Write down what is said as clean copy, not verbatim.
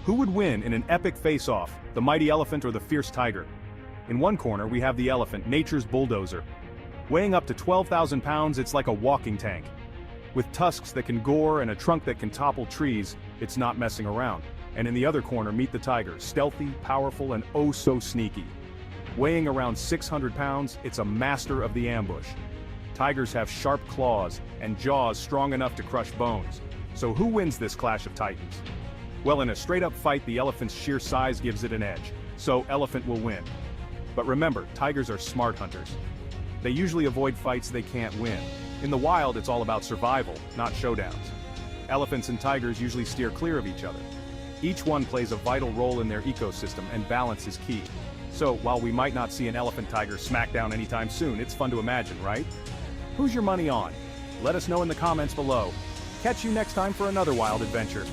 Who would win in an epic face-off, the mighty elephant or the fierce tiger? In one corner we have the elephant, nature's bulldozer. Weighing up to 12,000 pounds, it's like a walking tank. With tusks that can gore and a trunk that can topple trees, it's not messing around. And in the other corner meet the tiger, stealthy, powerful, and oh so sneaky. Weighing around 600 pounds, it's a master of the ambush. Tigers have sharp claws and jaws strong enough to crush bones. So who wins this clash of titans? Well, in a straight-up fight, the elephant's sheer size gives it an edge, so elephant will win. But remember, tigers are smart hunters. They usually avoid fights they can't win. In the wild, it's all about survival, not showdowns. Elephants and tigers usually steer clear of each other. Each one plays a vital role in their ecosystem, and balance is key. So, while we might not see an elephant-tiger smackdown anytime soon, it's fun to imagine, right? Who's your money on? Let us know in the comments below. Catch you next time for another wild adventure.